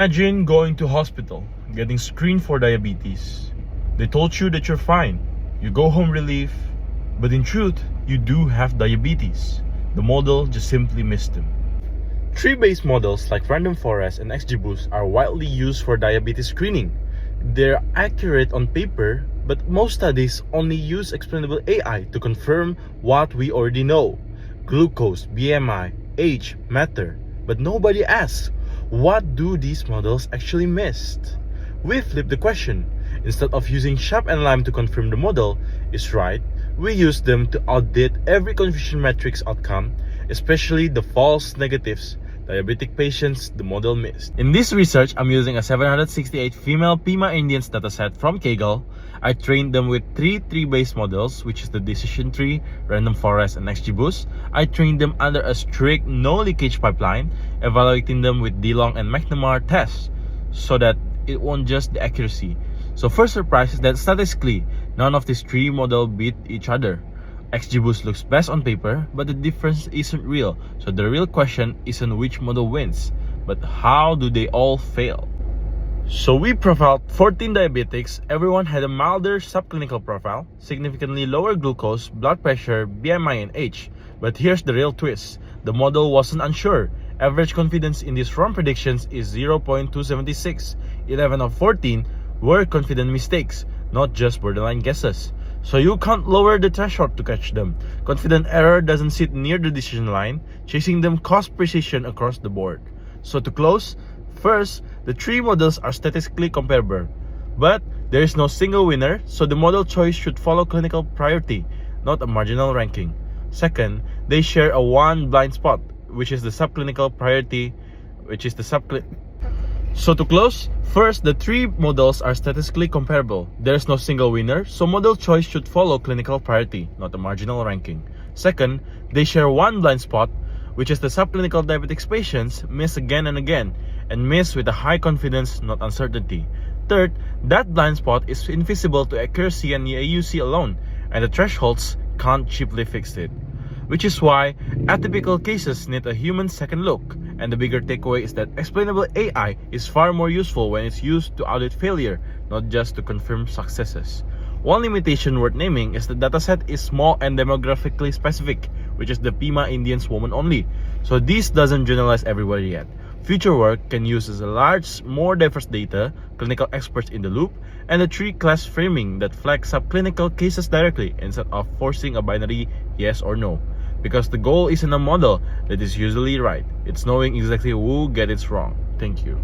Imagine going to hospital, getting screened for diabetes. They told you that you're fine. You go home relief, but in truth, you do have diabetes. The model just simply missed them. Tree-based models like Random Forest and XGBoost are widely used for diabetes screening. They're accurate on paper, but most studies only use explainable AI to confirm what we already know. Glucose, BMI, age matter, but nobody asks, what do these models actually miss? We flip the question. Instead of using SHAP and LIME to confirm the model is right, we use them to audit every confusion matrix outcome, especially the false negatives, diabetic patients the model missed. In this research, I'm using a 768 female Pima Indians dataset from Kaggle. I trained them with three tree-based models, which is the Decision Tree, Random Forest, and XGBoost. I trained them under a strict no-leakage pipeline, evaluating them with DeLong and McNamara tests, so that it won't just the accuracy. So first surprise is that statistically, none of these three models beat each other. XGBoost looks best on paper, but the difference isn't real. So the real question isn't which model wins, but how do they all fail? So we profiled 14 diabetics. Everyone had a milder subclinical profile, significantly lower glucose, blood pressure, BMI, and age. But here's the real twist. The model wasn't unsure. Average confidence in these wrong predictions is 0.276. 11 of 14 were confident mistakes, not just borderline guesses. So you can't lower the threshold to catch them. Confident error doesn't sit near the decision line. Chasing them costs precision across the board. So to close, first, the three models are statistically comparable, but there is no single winner, so the model choice should follow clinical priority, not a marginal ranking. Second, they share a one blind spot, which is the subclinical priority, So to close, first, the three models are statistically comparable. There's no single winner, so model choice should follow clinical priority, not a marginal ranking. Second, they share one blind spot, which is the subclinical diabetes patients miss again and again, and miss with a high confidence, not uncertainty. Third, that blind spot is invisible to accuracy and AUC alone, and the thresholds can't cheaply fix it. Which is why atypical cases need a human second look, and the bigger takeaway is that explainable AI is far more useful when it's used to audit failure, not just to confirm successes. One limitation worth naming is the dataset is small and demographically specific, which is the Pima Indians woman only. So this doesn't generalize everybody yet. Future work can use a large, more diverse data, clinical experts in the loop, and a three-class framing that flags subclinical cases directly instead of forcing a binary yes or no. Because the goal isn't a model that is usually right, it's knowing exactly who gets it wrong. Thank you.